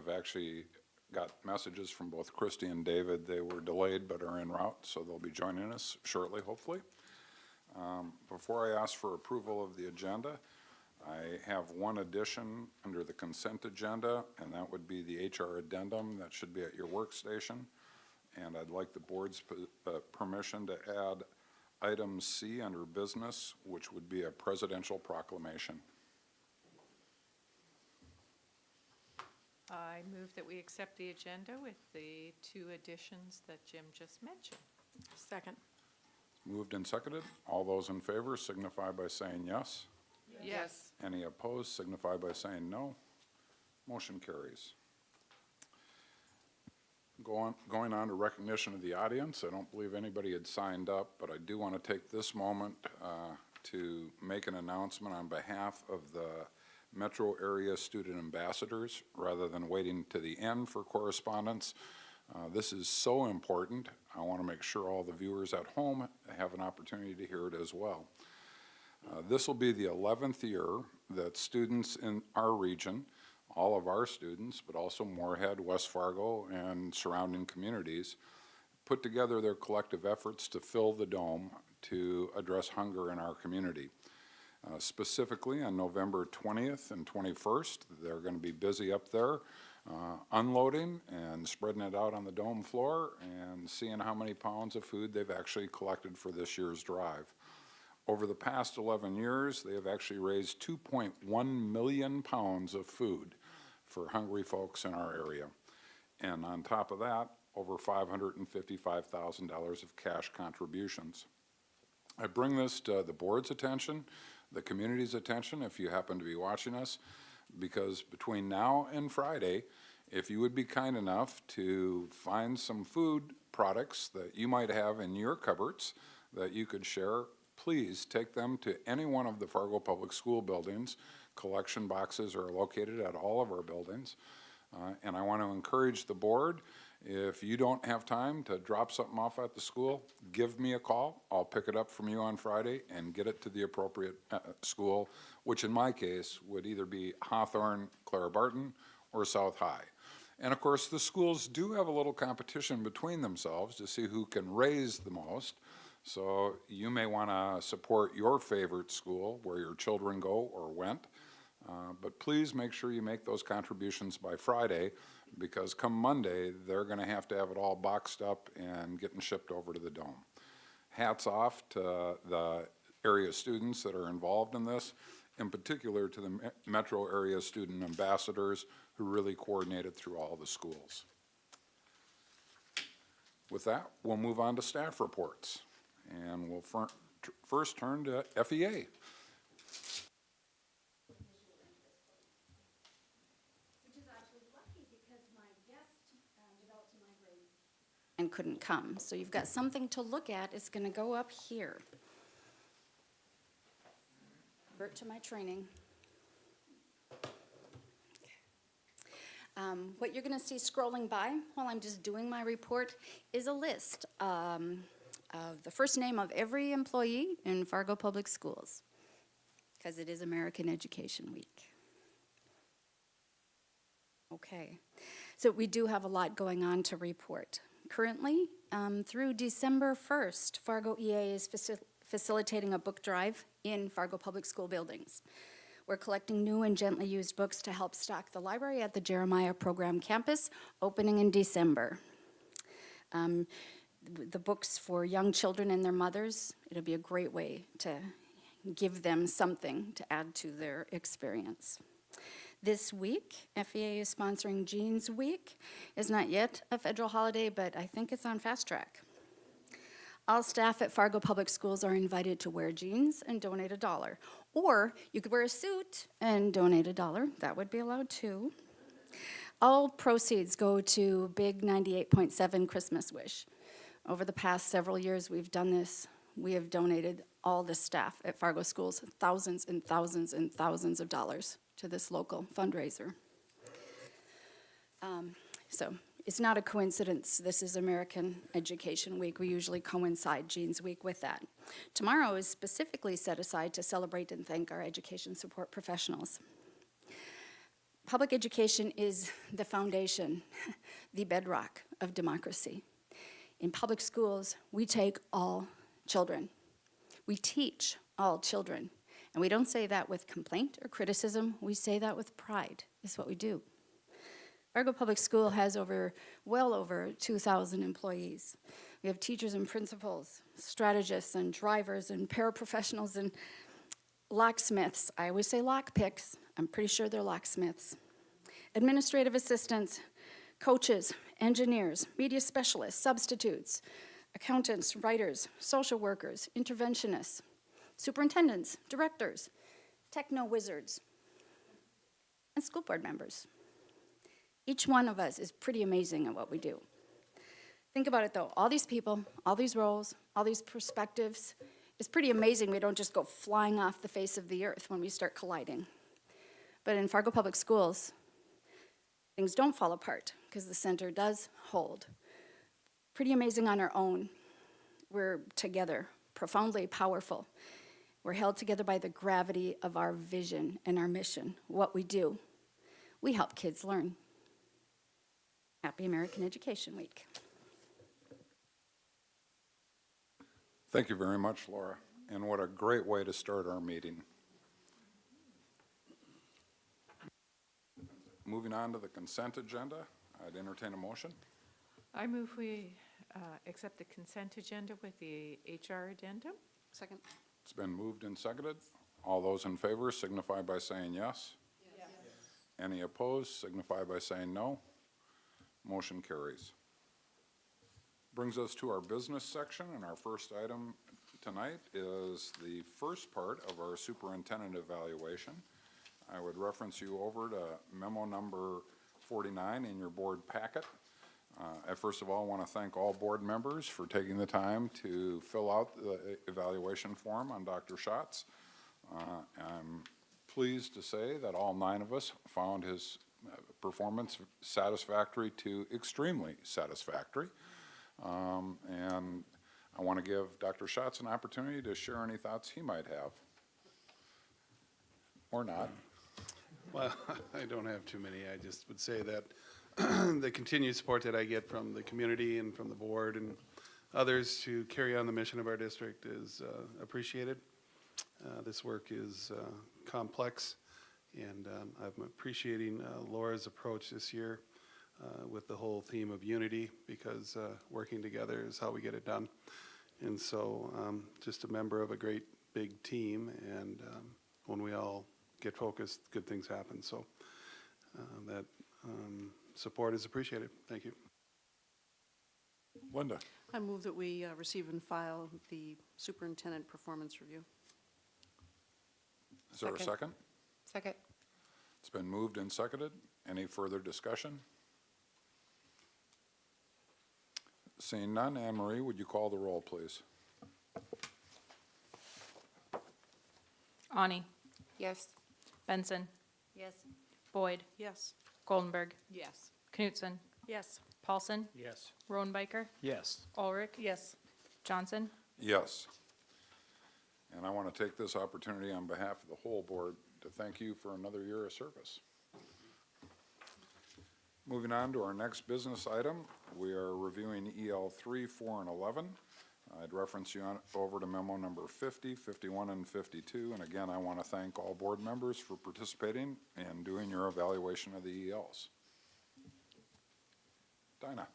I've actually got messages from both Christy and David. They were delayed but are en route, so they'll be joining us shortly, hopefully. Before I ask for approval of the agenda, I have one addition under the consent agenda, and that would be the HR addendum that should be at your workstation. And I'd like the board's permission to add item C under business, which would be a presidential proclamation. I move that we accept the agenda with the 2 additions that Jim just mentioned. Second. Moved and seconded. All those in favor signify by saying yes. Yes. Any opposed signify by saying no. Motion carries. Going on to recognition of the audience, I don't believe anybody had signed up, but I do want to take this moment to make an announcement on behalf of the Metro Area Student Ambassadors, rather than waiting to the end for correspondence. This is so important. I want to make sure all the viewers at home have an opportunity to hear it as well. This will be the 11th year that students in our region, all of our students, but also Moorhead, West Fargo, and surrounding communities, put together their collective efforts to fill the dome to address hunger in our community. Specifically on November 20th and 21st, they're going to be busy up there unloading and spreading it out on the dome floor and seeing how many pounds of food they've actually collected for this year's drive. Over the past 11 years, they have actually raised 2.1 million pounds of food for hungry folks in our area. And on top of that, over $555,000 of cash contributions. I bring this to the board's attention, the community's attention, if you happen to be watching us, because between now and Friday, if you would be kind enough to find some food products that you might have in your cupboards that you could share, please take them to any one of the Fargo Public School buildings. Collection boxes are located at all of our buildings. And I want to encourage the board, if you don't have time to drop something off at the school, give me a call. I'll pick it up from you on Friday and get it to the appropriate school, which in my case would either be Hawthorne, Clara Barton, or South High. And of course, the schools do have a little competition between themselves to see who can raise the most. So you may want to support your favorite school where your children go or went. But please make sure you make those contributions by Friday, because come Monday, they're going to have it all boxed up and getting shipped over to the dome. Hats off to the area students that are involved in this, in particular to the Metro Area Student Ambassadors who really coordinated through all the schools. With that, we'll move on to staff reports. And we'll first turn to FEA. And couldn't come. So you've got something to look at. It's going to go up here. Revert to my training. What you're going to see scrolling by while I'm just doing my report is a list of the first name of every employee in Fargo Public Schools, because it is American Education Week. Okay, so we do have a lot going on to report. Currently, through December 1st, Fargo EA is facilitating a book drive in Fargo Public School buildings. We're collecting new and gently used books to help stock the library at the Jeremiah Program campus, opening in December. The books for young children and their mothers, it'll be a great way to give them something to add to their experience. This week, FEA is sponsoring Jeans Week. It's not yet a federal holiday, but I think it's on fast track. All staff at Fargo Public Schools are invited to wear jeans and donate $1. Or you could wear a suit and donate $1. That would be allowed too. All proceeds go to Big 98.7 Christmas Wish. Over the past several years we've done this. We have donated, all the staff at Fargo Schools, thousands and thousands and thousands of dollars to this local fundraiser. So it's not a coincidence. This is American Education Week. We usually coincide Jeans Week with that. Tomorrow is specifically set aside to celebrate and thank our education support professionals. Public education is the foundation, the bedrock of democracy. In public schools, we take all children. We teach all children. And we don't say that with complaint or criticism, we say that with pride, is what we do. Fargo Public School has well over 2,000 employees. We have teachers and principals, strategists and drivers and paraprofessionals and locksmiths. I always say lockpicks. I'm pretty sure they're locksmiths. Administrative assistants, coaches, engineers, media specialists, substitutes, accountants, writers, social workers, interventionists, superintendents, directors, techno wizards, and school board members. Each one of us is pretty amazing at what we do. Think about it though, all these people, all these roles, all these perspectives, it's pretty amazing we don't just go flying off the face of the earth when we start colliding. But in Fargo Public Schools, things don't fall apart because the center does hold. Pretty amazing on our own. We're together, profoundly powerful. We're held together by the gravity of our vision and our mission, what we do. We help kids learn. Happy American Education Week. Thank you very much, Laura, and what a great way to start our meeting. Moving on to the consent agenda, I'd entertain a motion. I move we accept the consent agenda with the HR addendum. Second. It's been moved and seconded. All those in favor signify by saying yes. Yes. Any opposed signify by saying no. Motion carries. Brings us to our business section, and our first item tonight is the first part of our superintendent evaluation. I would reference you over to memo number 49 in your board packet. I first of all want to thank all board members for taking the time to fill out the evaluation form on Dr. Schatz. I'm pleased to say that all 9 of us found his performance satisfactory to extremely satisfactory. And I want to give Dr. Schatz an opportunity to share any thoughts he might have. Or not. Well, I don't have too many. I just would say that the continued support that I get from the community and from the board and others to carry on the mission of our district is appreciated. This work is complex, and I'm appreciating Laura's approach this year with the whole theme of unity, because working together is how we get it done. And so just a member of a great big team, and when we all get focused, good things happen. So that support is appreciated. Thank you. Linda. I move that we receive and file the superintendent performance review. Is there a second? Second. It's been moved and seconded. Any further discussion? Seeing none, Anne Marie, would you call the roll, please? Ani. Yes. Benson. Yes. Boyd. Yes. Goldenberg. Yes. Knutson. Yes. Paulson. Yes. Rodenbiker. Yes. Ulrich. Yes. Johnson. Yes. And I want to take this opportunity on behalf of the whole board to thank you for another year of service. Moving on to our next business item, we are reviewing EL 3, 4, and 11. I'd reference you over to memo number 50, 51, and 52. And again, I want to thank all board members for participating and doing your evaluation of the ELs. Dinah.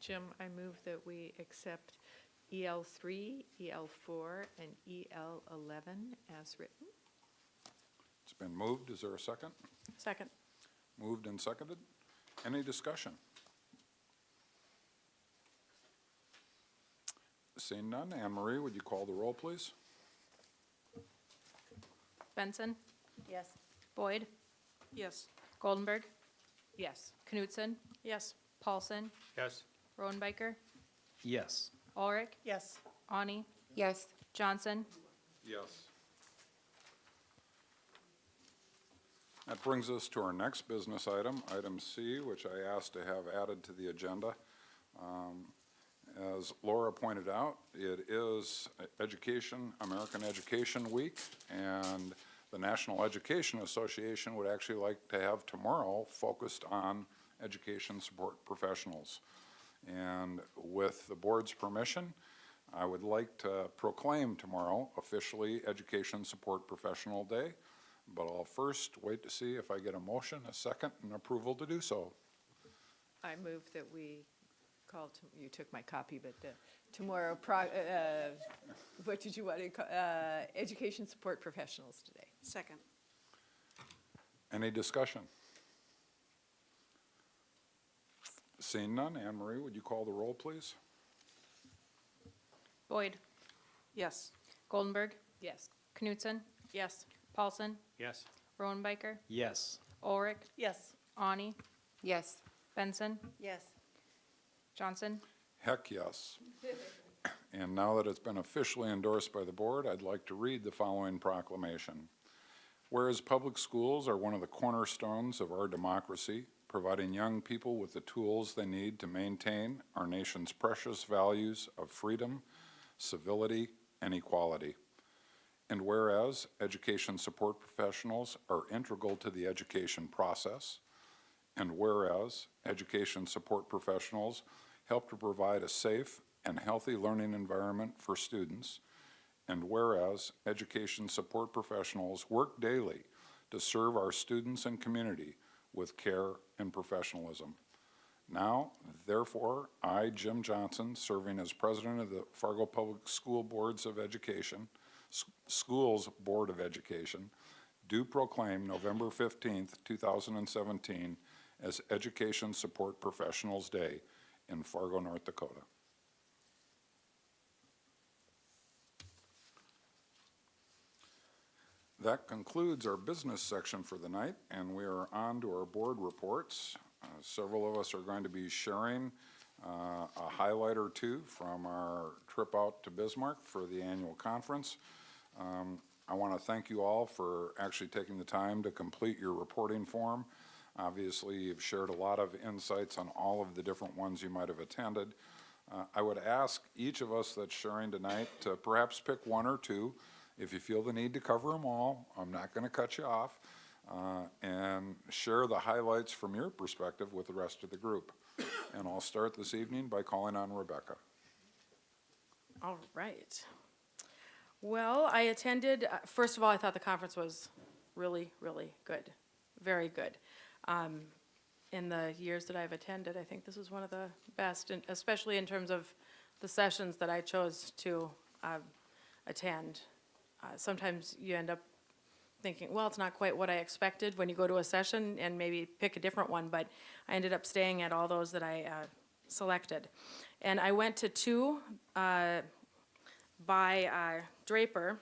Jim, I move that we accept EL 3, EL 4, and EL 11 as written. It's been moved. Is there a second? Second. Moved and seconded. Any discussion? Seeing none, Anne Marie, would you call the roll, please? Benson. Yes. Boyd. Yes. Goldenberg. Yes. Knutson. Yes. Paulson. Yes. Rodenbiker. Yes. Ulrich. Yes. Ani. Yes. Johnson. Yes. That brings us to our next business item, item C, which I asked to have added to the agenda. As Laura pointed out, it is American Education Week, and the National Education Association would actually like to have tomorrow focused on education support professionals. And with the board's permission, I would like to proclaim tomorrow officially Education Support Professional Day, but I'll first wait to see if I get a motion, a second, and approval to do so. I move that we call, you took my copy, but tomorrow, what did you want to call, Education Support Professionals today. Second. Any discussion? Seeing none, Anne Marie, would you call the roll, please? Boyd, Yes. Goldenberg, Yes. Knutson, Yes. Paulson, Yes. Roenbiker, Yes. Ulrich, Yes. Ani, Yes. Benson, Yes. Johnson. Heck, yes. And now that it's been officially endorsed by the board, I'd like to read the following proclamation. Whereas public schools are one of the cornerstones of our democracy, providing young people with the tools they need to maintain our nation's precious values of freedom, civility, and equality. And whereas education support professionals are integral to the education process, and whereas education support professionals help to provide a safe and healthy learning environment for students, and whereas education support professionals work daily to serve our students and community with care and professionalism. Now, therefore, I, Jim Johnson, serving as president of the Fargo Public School Boards of Education, Schools Board of Education, do proclaim November 15th, 2017 as Education Support Professionals Day in Fargo, North Dakota. That concludes our business section for the night, and we are on to our board reports. Several of us are going to be sharing a highlight or two from our trip out to Bismarck for the annual conference. I want to thank you all for actually taking the time to complete your reporting form. Obviously, you've shared a lot of insights on all of the different ones you might have attended. I would ask each of us that's sharing tonight to perhaps pick one or two. If you feel the need to cover them all, I'm not going to cut you off, and share the highlights from your perspective with the rest of the group. And I'll start this evening by calling on Rebecca. All right. Well, I attended, first of all, I thought the conference was really, really good, very good. In the years that I've attended, I think this was one of the best, and especially in terms of the sessions that I chose to attend. Sometimes you end up thinking, well, it's not quite what I expected when you go to a session and maybe pick a different one, but I ended up staying at all those that I selected. And I went to two by Draper,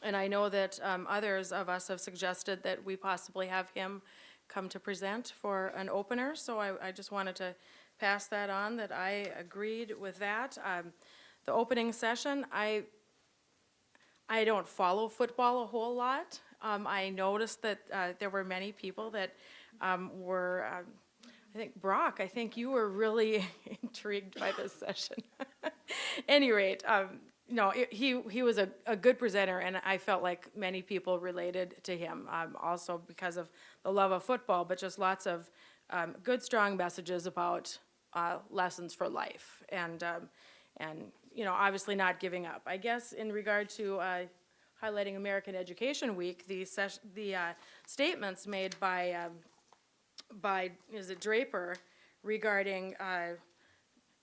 and I know that others of us have suggested that we possibly have him come to present for an opener, so I just wanted to pass that on, that I agreed with that. The opening session, I don't follow football a whole lot. I noticed that there were many people that were, I think, Brock, I think you were really intrigued by this session. Any rate, no, he was a good presenter, and I felt like many people related to him, also because of the love of football, but just lots of good, strong messages about lessons for life, and you know, obviously not giving up. I guess in regard to highlighting American Education Week, the statements made by is it Draper regarding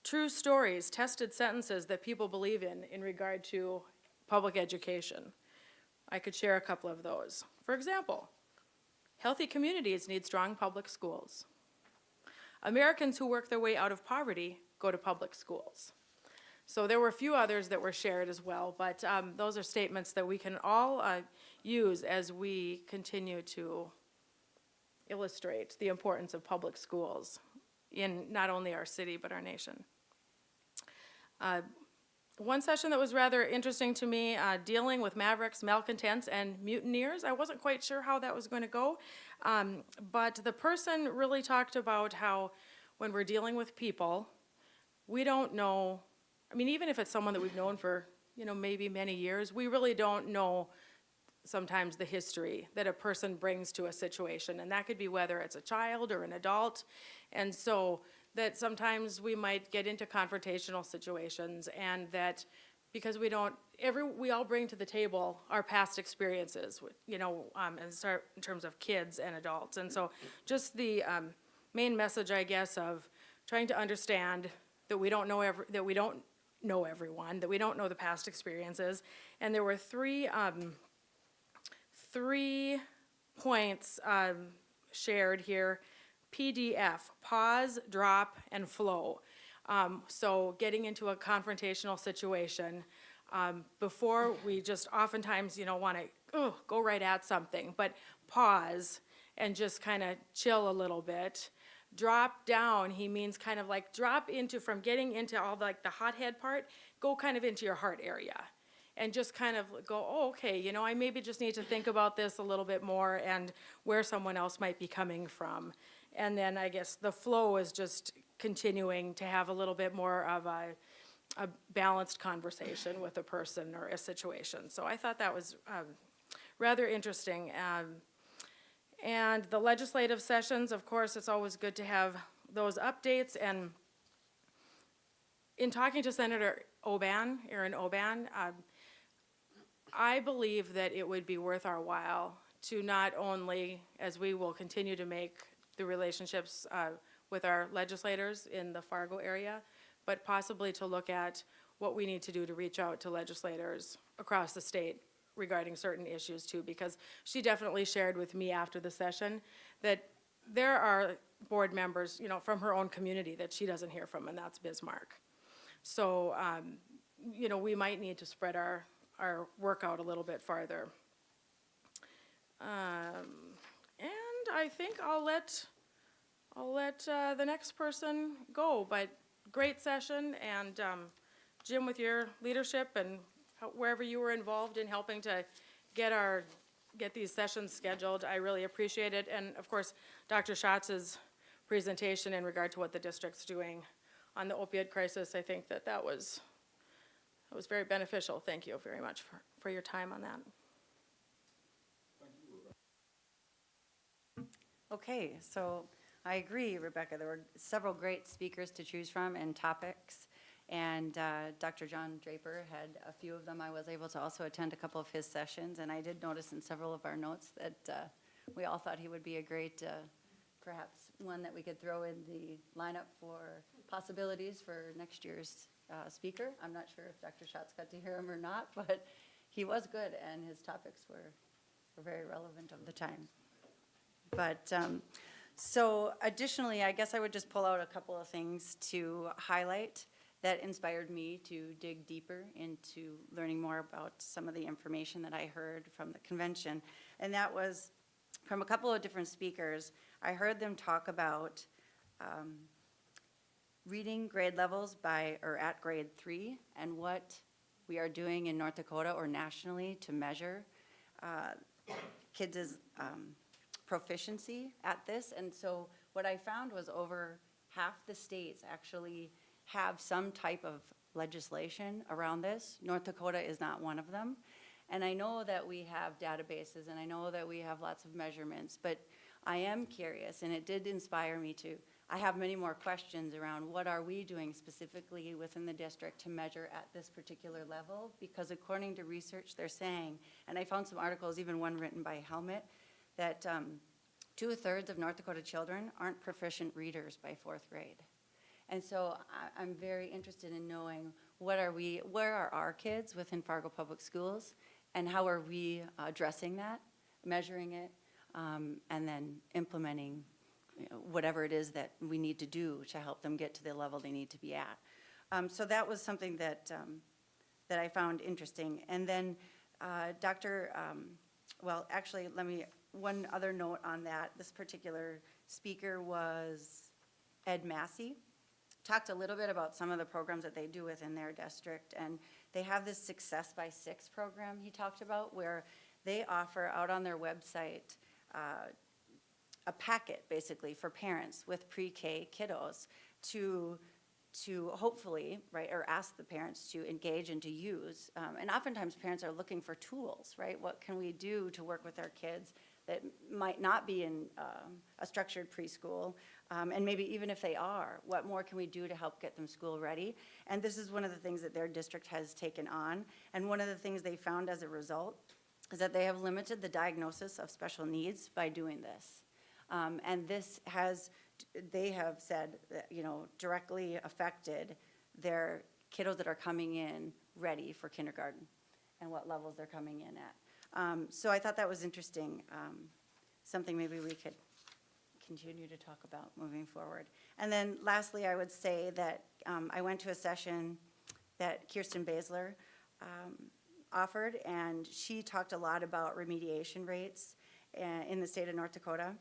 true stories, tested sentences that people believe in regard to public education. I could share a couple of those. For example, healthy communities need strong public schools. Americans who work their way out of poverty go to public schools. So there were a few others that were shared as well, but those are statements that we can all use as we continue to illustrate the importance of public schools in not only our city, but our nation. One session that was rather interesting to me, dealing with mavericks, malcontents, and mutineers. I wasn't quite sure how that was going to go, but the person really talked about how when we're dealing with people, we don't know, I mean, even if it's someone that we've known for, you know, maybe many years, we really don't know sometimes the history that a person brings to a situation, and that could be whether it's a child or an adult. And so that sometimes we might get into confrontational situations, and that because we all bring to the table our past experiences, in terms of kids and adults. And so just the main message, I guess, of trying to understand that we don't know everyone, that we don't know the past experiences. And there were three points shared here. PDF, pause, drop, and flow. So getting into a confrontational situation, before we just oftentimes, want to go right at something, but pause and just kind of chill a little bit. Drop down, he means kind of like drop into, from getting into all the hothead part, go kind of into your heart area. And just kind of go, oh, okay, I maybe just need to think about this a little bit more and where someone else might be coming from. And then I guess the flow is just continuing to have a little bit more of a balanced conversation with a person or a situation. So I thought that was rather interesting. And the legislative sessions, of course, it's always good to have those updates. And in talking to Senator Aaron Oban, I believe that it would be worth our while to not only, as we will continue to make the relationships with our legislators in the Fargo area, but possibly to look at what we need to do to reach out to legislators across the state regarding certain issues too, because she definitely shared with me after the session that there are board members, from her own community that she doesn't hear from, and that's Bismarck. So, we might need to spread our work out a little bit farther. And I think I'll let the next person go, but great session, and Jim, with your leadership and wherever you were involved in helping to get these sessions scheduled, I really appreciate it. And of course, Dr. Schatz's presentation in regard to what the district's doing on the opioid crisis, I think that was very beneficial. Thank you very much for your time on that. Okay, so I agree, Rebecca. There were several great speakers to choose from and topics. And Dr. John Draper had a few of them. I was able to also attend a couple of his sessions. And I did notice in several of our notes that we all thought he would be a great, perhaps one that we could throw in the lineup for possibilities for next year's speaker. I'm not sure if Dr. Schatz got to hear him or not, but he was good, and his topics were very relevant of the time. But so additionally, I guess I would just pull out a couple of things to highlight that inspired me to dig deeper into learning more about some of the information that I heard from the convention. And that was from a couple of different speakers. I heard them talk about reading grade levels at grade 3 and what we are doing in North Dakota or nationally to measure kids' proficiency at this. And so what I found was over half the states actually have some type of legislation around this. North Dakota is not one of them. And I know that we have databases, and I know that we have lots of measurements, but I am curious, and it did inspire me to, I have many more questions around what are we doing specifically within the district to measure at this particular level, because according to research they're saying, and I found some articles, even one written by Helmet, that 2/3 of North Dakota children aren't proficient readers by 4th grade. And so I'm very interested in knowing where are our kids within Fargo Public Schools, and how are we addressing that, measuring it, and then implementing whatever it is that we need to do to help them get to the level they need to be at. So that was something that I found interesting. And then one other note on that. This particular speaker was Ed Massey. Talked a little bit about some of the programs that they do within their district, and they have this Success by 6 program he talked about, where they offer out on their website a packet basically for parents with pre-K kiddos to to hopefully, right, or ask the parents to engage and to use. And oftentimes parents are looking for tools, right? What can we do to work with our kids that might not be in a structured preschool? And maybe even if they are, what more can we do to help get them school ready? And this is one of the things that their district has taken on. And one of the things they found as a result is that they have limited the diagnosis of special needs by doing this. And this has, they have said, that, you know, directly affected their kiddos that are coming in ready for kindergarten and what levels they're coming in at. So I thought that was interesting, something maybe we could continue to talk about moving forward. And then lastly, I would say that I went to a session that Kirsten Basler offered, and she talked a lot about remediation rates in the state of North Dakota.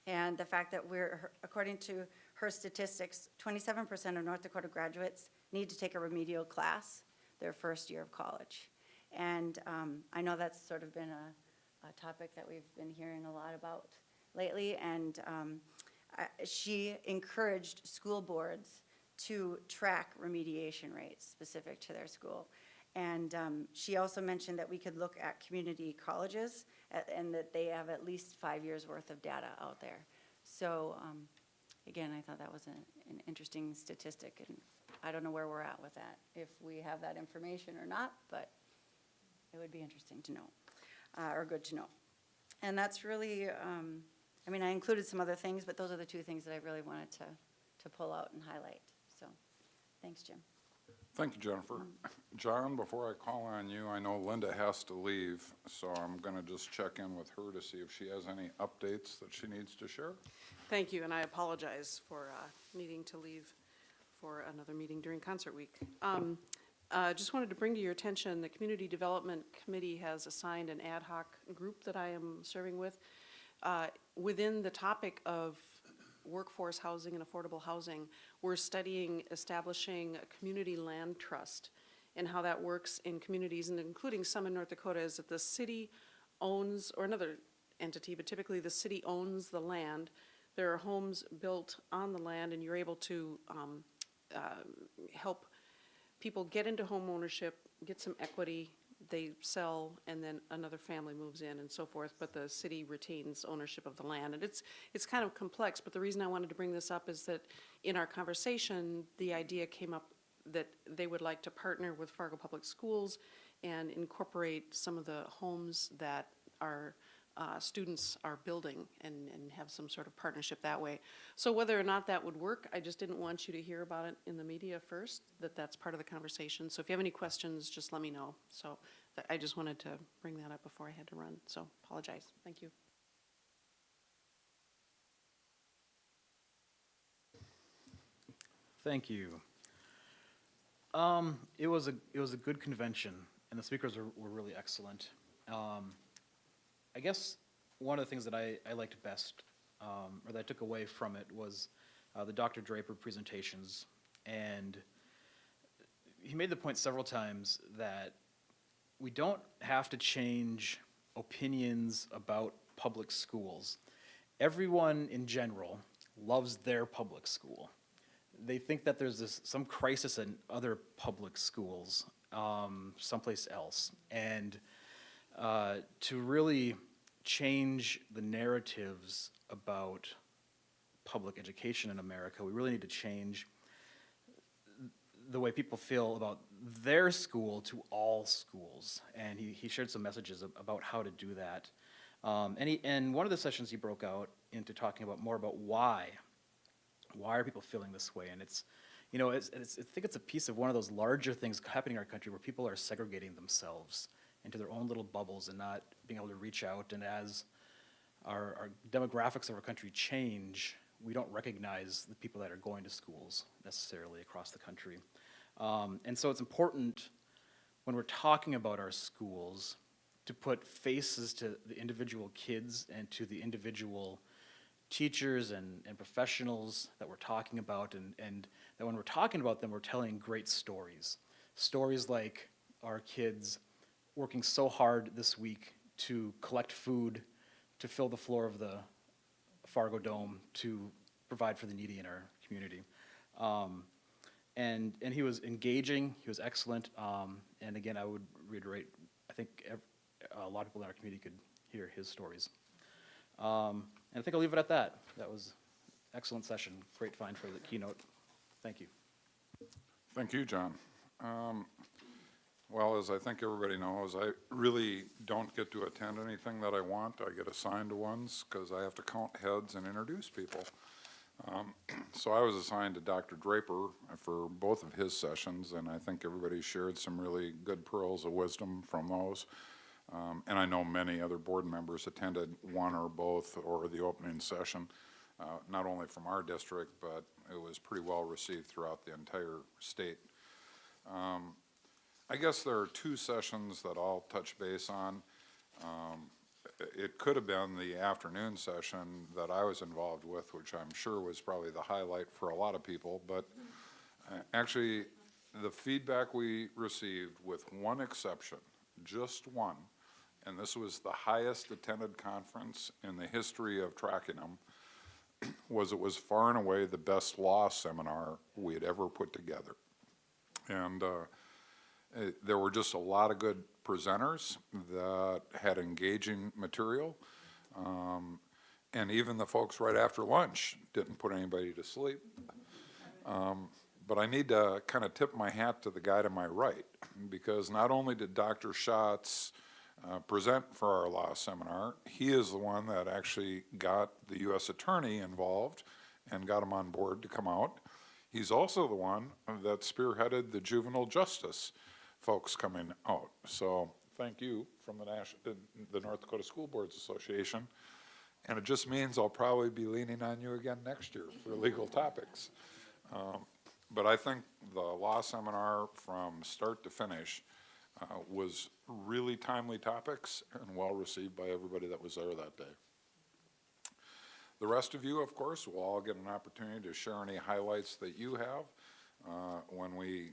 And the fact that we're, according to her statistics, 27% of North Dakota graduates need to take a remedial class their first year of college. And I know that's sort of been a topic that we've been hearing a lot about lately. And she encouraged school boards to track remediation rates specific to their school. And she also mentioned that we could look at community colleges and that they have at least 5 years worth of data out there. So again, I thought that was an interesting statistic, and I don't know where we're at with that, if we have that information or not, but it would be interesting to know, or good to know. And that's really, I mean, I included some other things, but those are the two things that I really wanted to pull out and highlight. So thanks, Jim. Thank you, Jennifer. John, before I call on you, I know Linda has to leave, so I'm going to just check in with her to see if she has any updates that she needs to share. Thank you, and I apologize for needing to leave for another meeting during concert week. Just wanted to bring to your attention, the Community Development Committee has assigned an ad hoc group that I am serving with. Within the topic of workforce housing and affordable housing, we're studying establishing a community land trust and how that works in communities, and including some in North Dakota, is that the city owns, or another entity, but typically the city owns the land. There are homes built on the land, and you're able to help people get into home ownership, get some equity, they sell, and then another family moves in and so forth, but the city retains ownership of the land. And it's kind of complex, but the reason I wanted to bring this up is that in our conversation, the idea came up that they would like to partner with Fargo Public Schools and incorporate some of the homes that our students are building and have some sort of partnership that way. So whether or not that would work, I just didn't want you to hear about it in the media first, that's part of the conversation. So if you have any questions, just let me know. So I just wanted to bring that up before I had to run, so apologize. Thank you. Thank you. It was a good convention, and the speakers were really excellent. I guess one of the things that I liked best, or that I took away from it, was the Dr. Draper presentations. And he made the point several times that we don't have to change opinions about public schools. Everyone in general loves their public school. They think that there's some crisis in other public schools someplace else. And to really change the narratives about public education in America, we really need to change the way people feel about their school to all schools. And he shared some messages about how to do that. And one of the sessions he broke out into talking about more about why are people feeling this way? And it's, you know, I think it's a piece of one of those larger things happening in our country where people are segregating themselves into their own little bubbles and not being able to reach out. And as our demographics of our country change, we don't recognize the people that are going to schools necessarily across the country. And so it's important when we're talking about our schools to put faces to the individual kids and to the individual teachers and professionals that we're talking about, and that when we're talking about them, we're telling great stories. Stories like our kids working so hard this week to collect food, to fill the floor of the Fargo Dome, to provide for the needy in our community. And he was engaging, he was excellent, and again, I would reiterate, I think a lot of people in our community could hear his stories. And I think I'll leave it at that. That was excellent session, great find for the keynote. Thank you. Thank you, John. Well, as I think everybody knows, I really don't get to attend anything that I want. I get assigned to ones because I have to count heads and introduce people. So I was assigned to Dr. Draper for both of his sessions, and I think everybody shared some really good pearls of wisdom from those. And I know many other board members attended one or both or the opening session, not only from our district, but it was pretty well received throughout the entire state. I guess there are two sessions that I'll touch base on. It could have been the afternoon session that I was involved with, which I'm sure was probably the highlight for a lot of people, but actually, the feedback we received, with one exception, just one, and this was the highest attended conference in the history of Trackingham, was it was far and away the best law seminar we had ever put together. And there were just a lot of good presenters that had engaging material. And even the folks right after lunch didn't put anybody to sleep. But I need to kind of tip my hat to the guy to my right, because not only did Dr. Schatz present for our law seminar, he is the one that actually got the U.S. Attorney involved and got him on board to come out. He's also the one that spearheaded the juvenile justice folks coming out. So thank you from the North Dakota School Boards Association. And it just means I'll probably be leaning on you again next year for legal topics. But I think the law seminar from start to finish was really timely topics and well received by everybody that was there that day. The rest of you, of course, will all get an opportunity to share any highlights that you have when we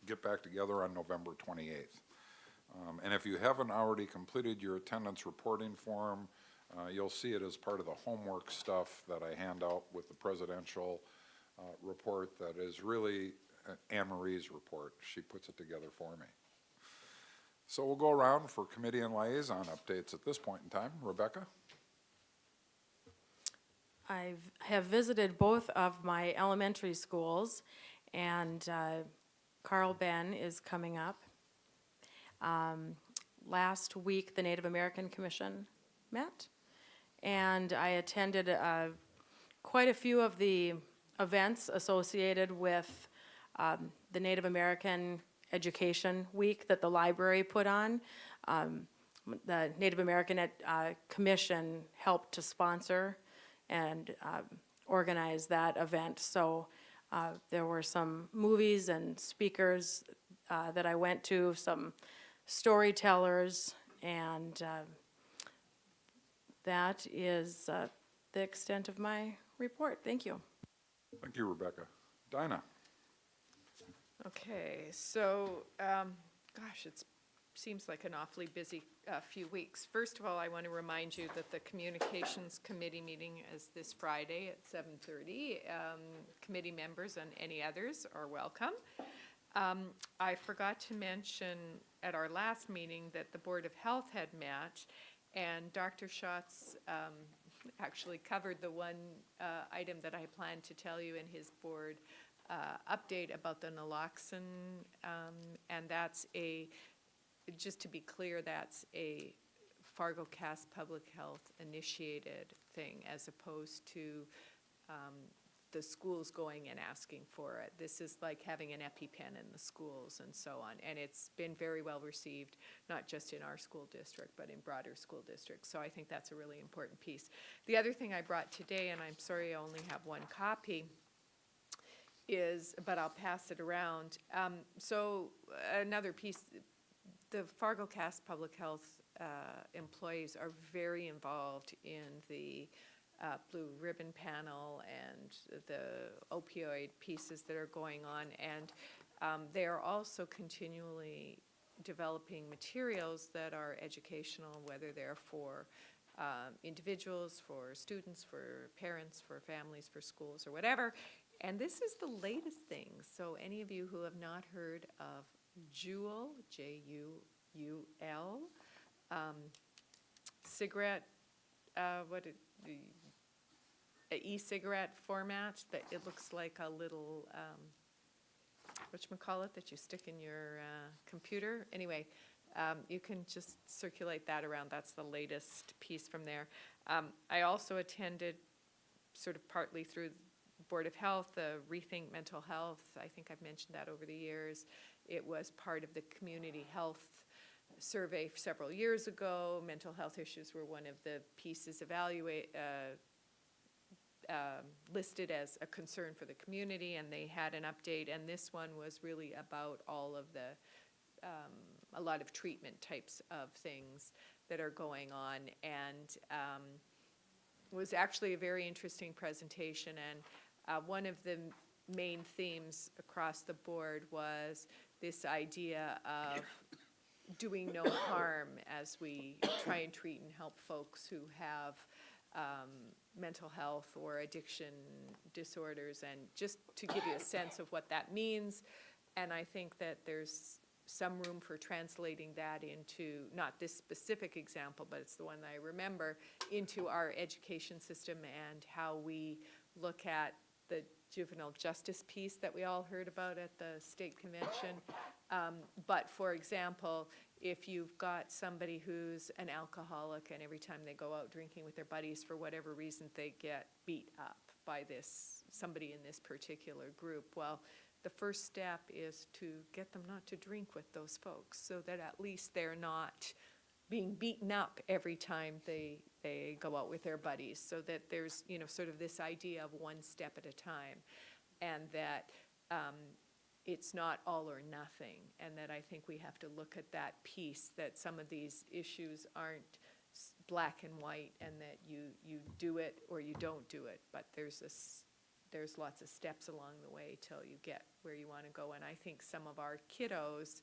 get back together on November 28th. And if you haven't already completed your attendance reporting form, you'll see it as part of the homework stuff that I hand out with the presidential report that is really Anne Marie's report. She puts it together for me. So we'll go around for committee and liaison updates at this point in time. Rebecca? I have visited both of my elementary schools, and Carl Ben is coming up. Last week, the Native American Commission met, and I attended quite a few of the events associated with the Native American Education Week that the library put on. The Native American Commission helped to sponsor and organize that event. So there were some movies and speakers that I went to, some storytellers, and that is the extent of my report. Thank you. Thank you, Rebecca. Dinah? Okay, so, gosh, it seems like an awfully busy few weeks. First of all, I want to remind you that the Communications Committee meeting is this Friday at 7:30. Committee members and any others are welcome. I forgot to mention at our last meeting that the Board of Health had met, and Dr. Schatz actually covered the one item that I planned to tell you in his board update about the naloxone, and that's just to be clear, that's a Fargo Cass Public Health initiated thing as opposed to the schools going and asking for it. This is like having an EpiPen in the schools and so on. And it's been very well received, not just in our school district, but in broader school districts. So I think that's a really important piece. The other thing I brought today, and I'm sorry I only have one copy, but I'll pass it around. So another piece, the Fargo Cass Public Health employees are very involved in the Blue Ribbon Panel and the opioid pieces that are going on, and they are also continually developing materials that are educational, whether they're for individuals, for students, for parents, for families, for schools, or whatever. And this is the latest thing. So any of you who have not heard of Juul, Juul, cigarette, the e-cigarette format, that it looks like a little, whatchamacallit, that you stick in your computer. Anyway, you can just circulate that around. That's the latest piece from there. I also attended, sort of partly through Board of Health, the Rethink Mental Health. I think I've mentioned that over the years. It was part of the community health survey several years ago. Mental health issues were one of the pieces listed as a concern for the community, and they had an update, and this one was really about all of the, a lot of treatment types of things that are going on, and was actually a very interesting presentation, and one of the main themes across the board was this idea of doing no harm as we try and treat and help folks who have mental health or addiction disorders, and just to give you a sense of what that means. And I think that there's some room for translating that into, not this specific example, but it's the one that I remember, into our education system and how we look at the juvenile justice piece that we all heard about at the state convention. But for example, if you've got somebody who's an alcoholic and every time they go out drinking with their buddies, for whatever reason, they get beat up by somebody in this particular group, well, the first step is to get them not to drink with those folks, so that at least they're not being beaten up every time they go out with their buddies, so that there's, sort of this idea of one step at a time, and that it's not all or nothing, and that I think we have to look at that piece, that some of these issues aren't black and white, and that you do it or you don't do it, but there's lots of steps along the way till you get where you want to go. And I think some of our kiddos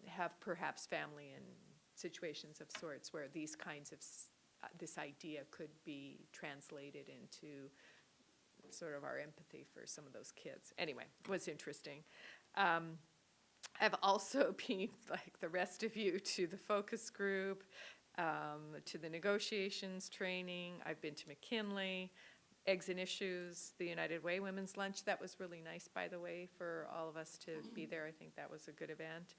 have perhaps family in situations of sorts where these kinds of, this idea could be translated into sort of our empathy for some of those kids. Anyway, it was interesting. I've also been, like the rest of you, to the focus group, to the negotiations training. I've been to McKinley, Eggs and Issues, the United Way Women's Lunch. That was really nice, by the way, for all of us to be there. I think that was a good event.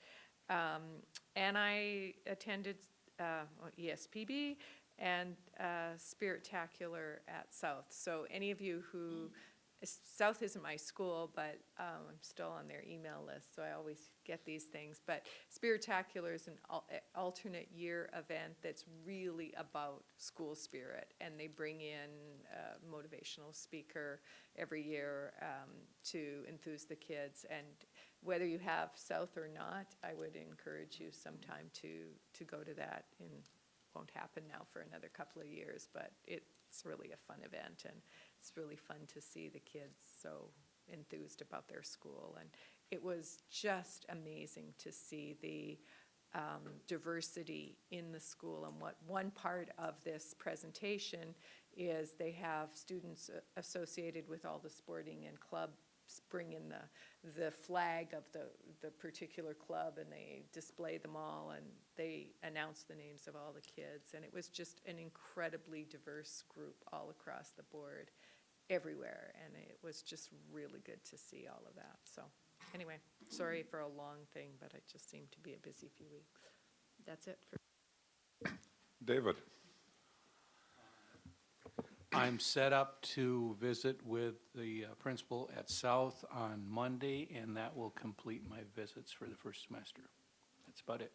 And I attended ESPB and Spirit-tacular at South. So any of you who, South isn't my school, but I'm still on their email list, so I always get these things. But Spirit-tacular is an alternate year event that's really about school spirit, and they bring in a motivational speaker every year to enthuse the kids. And whether you have South or not, I would encourage you sometime to go to that. It won't happen now for another couple of years, but it's really a fun event, and it's really fun to see the kids so enthused about their school. And it was just amazing to see the diversity in the school. And what one part of this presentation is, they have students associated with all the sporting and clubs bring in the flag of the particular club, and they display them all, and they announce the names of all the kids. And it was just an incredibly diverse group all across the board, everywhere, and it was just really good to see all of that. So anyway, sorry for a long thing, but it just seemed to be a busy few weeks. That's it for David? I'm set up to visit with the principal at South on Monday, and that will complete my visits for the first semester. That's about it.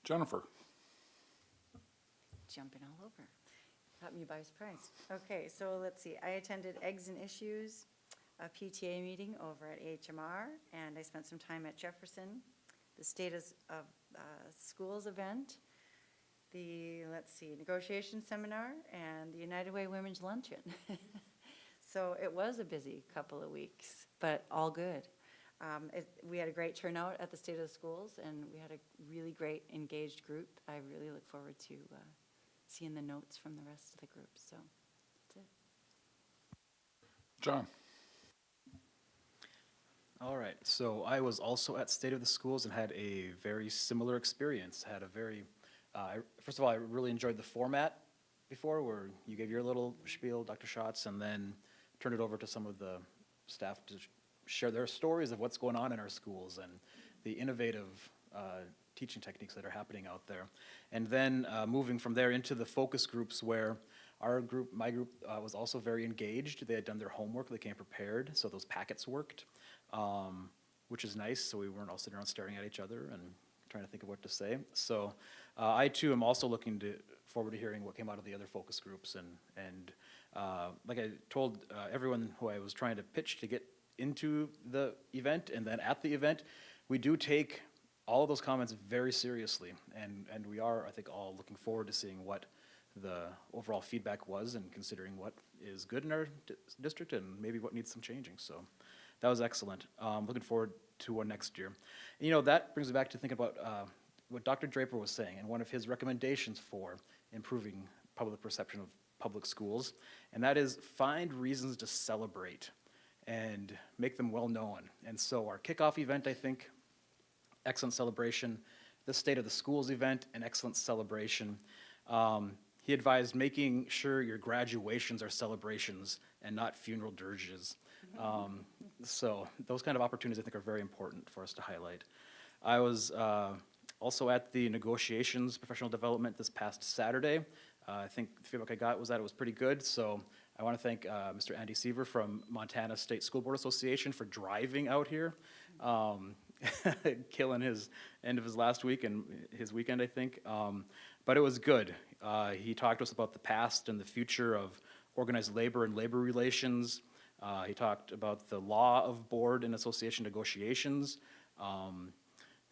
Jennifer? Jumping all over. Caught me by surprise. Okay, so let's see. I attended Eggs and Issues, a PTA meeting over at HMR, and I spent some time at Jefferson, the State of Schools event, the, negotiation seminar, and the United Way Women's Luncheon. So it was a busy couple of weeks, but all good. We had a great turnout at the State of the Schools, and we had a really great engaged group. I really look forward to seeing the notes from the rest of the group. So John? All right, so I was also at State of the Schools and had a very similar experience. Had a very, first of all, I really enjoyed the format before, where you gave your little spiel, Dr. Schatz, and then turned it over to some of the staff to share their stories of what's going on in our schools and the innovative teaching techniques that are happening out there. And then moving from there into the focus groups, where our group, my group, was also very engaged. They had done their homework, they came prepared, so those packets worked, which is nice, so we weren't all sitting around staring at each other and trying to think of what to say. So I too am also looking forward to hearing what came out of the other focus groups. And like I told everyone who I was trying to pitch to get into the event, and then at the event, we do take all of those comments very seriously, and we are, I think, all looking forward to seeing what the overall feedback was and considering what is good in our district and maybe what needs some changing. So that was excellent. Looking forward to one next year. And, you know, that brings me back to thinking about what Dr. Draper was saying and one of his recommendations for improving public perception of public schools, and that is find reasons to celebrate and make them well known. And so our kickoff event, I think, excellent celebration. The State of the Schools event, an excellent celebration. He advised making sure your graduations are celebrations and not funeral dirges. So those kind of opportunities, I think, are very important for us to highlight. I was also at the negotiations professional development this past Saturday. I think the feedback I got was that it was pretty good. So I want to thank Mr. Andy Seaver from Montana State School Board Association for driving out here, killing his end of his last week and his weekend, I think. But it was good. He talked to us about the past and the future of organized labor and labor relations. He talked about the law of board and association negotiations,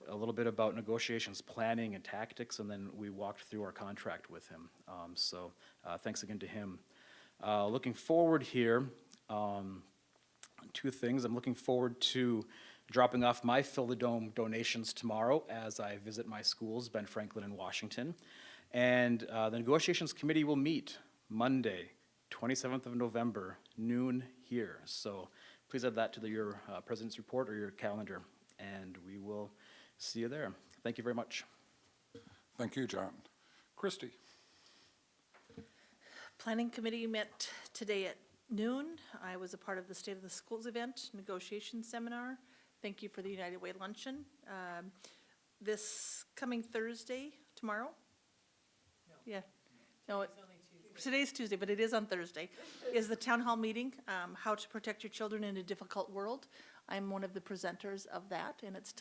a little bit about negotiations planning and tactics, and then we walked through our contract with him. So thanks again to him. Looking forward here, two things. I'm looking forward to dropping off my Fill the Dome donations tomorrow as I visit my schools, Ben Franklin and Washington. And the negotiations committee will meet Monday, 27th of November, noon here. So please add that to your president's report or your calendar, and we will see you there. Thank you very much. Thank you, John. Christy? Planning Committee met today at noon. I was a part of the State of the Schools event, negotiation seminar. Thank you for the United Way luncheon. This coming Thursday, tomorrow? No. Yeah. No, today's Tuesday, but it is on Thursday, is the town hall meeting, How to Protect Your Children in a Difficult World. I'm one of the presenters of that, and it's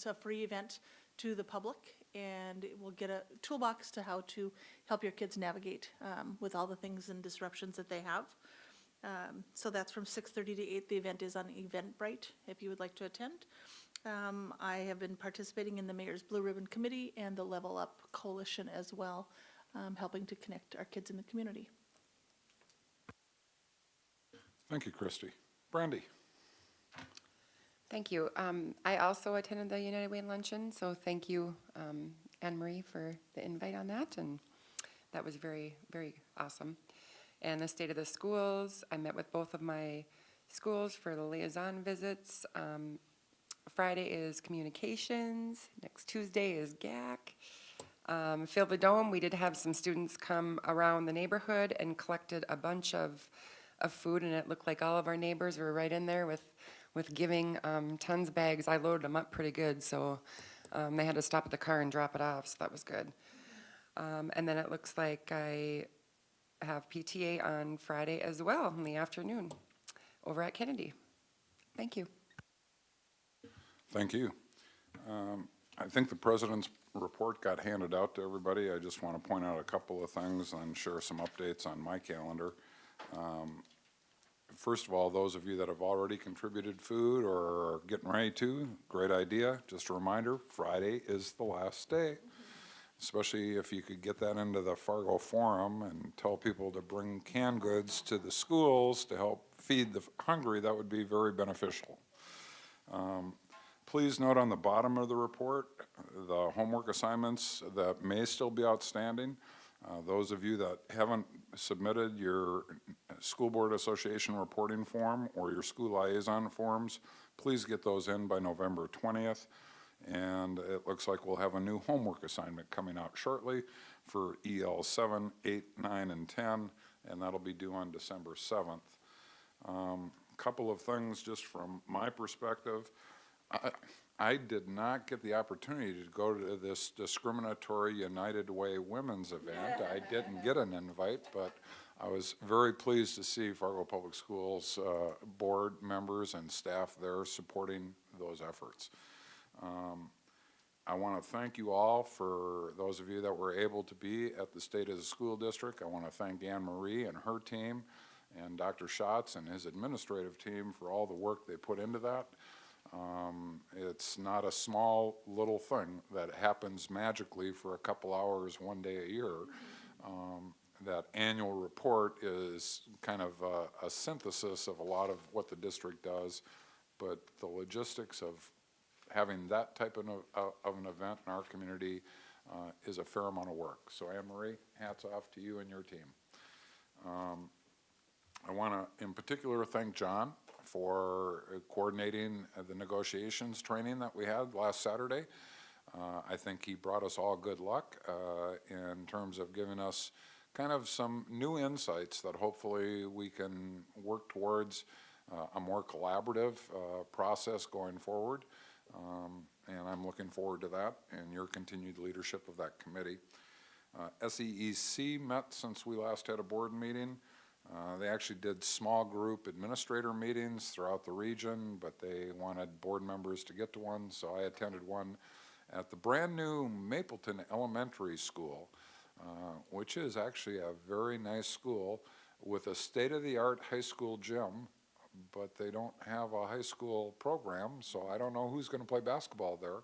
a free event to the public, and it will get a toolbox to how to help your kids navigate with all the things and disruptions that they have. So that's from 6:30 to 8. The event is on Eventbrite, if you would like to attend. I have been participating in the Mayor's Blue Ribbon Committee and the Level Up Coalition as well, helping to connect our kids in the community. Thank you, Christy. Brandy? Thank you. I also attended the United Way luncheon, so thank you, Anne Marie, for the invite on that, and that was very, very awesome. And the State of the Schools, I met with both of my schools for the liaison visits. Friday is communications. Next Tuesday is GAC. Fill the Dome, we did have some students come around the neighborhood and collected a bunch of food, and it looked like all of our neighbors were right in there with giving tons of bags. I loaded them up pretty good, so they had to stop at the car and drop it off, so that was good. And then it looks like I have PTA on Friday as well in the afternoon over at Kennedy. Thank you. Thank you. I think the president's report got handed out to everybody. I just want to point out a couple of things and share some updates on my calendar. First of all, those of you that have already contributed food or are getting ready to, great idea. Just a reminder, Friday is the last day. Especially if you could get that into the Fargo Forum and tell people to bring canned goods to the schools to help feed the hungry, that would be very beneficial. Please note on the bottom of the report, the homework assignments that may still be outstanding. Those of you that haven't submitted your School Board Association reporting form or your school liaison forms, please get those in by November 20th. And it looks like we'll have a new homework assignment coming out shortly for EL 7, 8, 9, and 10, and that'll be due on December 7th. Couple of things just from my perspective. I did not get the opportunity to go to this discriminatory United Way women's event. I didn't get an invite, but I was very pleased to see Fargo Public Schools board members and staff there supporting those efforts. I want to thank you all for those of you that were able to be at the State of the School District. I want to thank Anne Marie and her team and Dr. Schatz and his administrative team for all the work they put into that. It's not a small little thing that happens magically for a couple hours one day a year. That annual report is kind of a synthesis of a lot of what the district does, but the logistics of having that type of an event in our community is a fair amount of work. So Anne Marie, hats off to you and your team. I want to in particular thank John for coordinating the negotiations training that we had last Saturday. I think he brought us all good luck in terms of giving us kind of some new insights that hopefully we can work towards a more collaborative process going forward. And I'm looking forward to that and your continued leadership of that committee. SEEC met since we last had a board meeting. They actually did small group administrator meetings throughout the region, but they wanted board members to get to one, so I attended one at the brand new Mapleton Elementary School, which is actually a very nice school with a state-of-the-art high school gym, but they don't have a high school program, so I don't know who's going to play basketball there.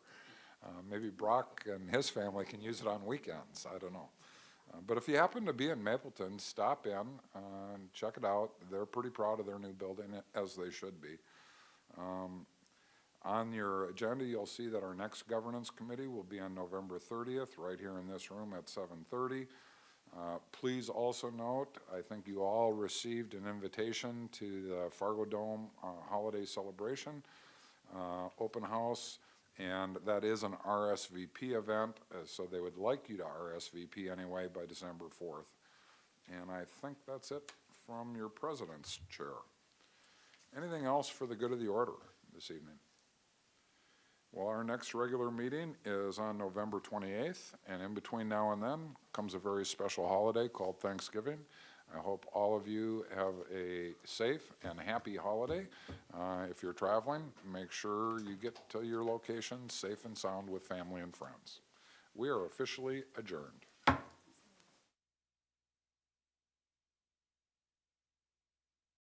Maybe Brock and his family can use it on weekends. I don't know. But if you happen to be in Mapleton, stop in and check it out. They're pretty proud of their new building, as they should be. On your agenda, you'll see that our next governance committee will be on November 30th, right here in this room at 7:30. Please also note, I think you all received an invitation to the Fargo Dome holiday celebration, open house, and that is an RSVP event, so they would like you to RSVP anyway by December 4th. And I think that's it from your president's chair. Anything else for the good of the order this evening? Well, our next regular meeting is on November 28th, and in between now and then comes a very special holiday called Thanksgiving. I hope all of you have a safe and happy holiday. If you're traveling, make sure you get to your location safe and sound with family and friends. We are officially adjourned.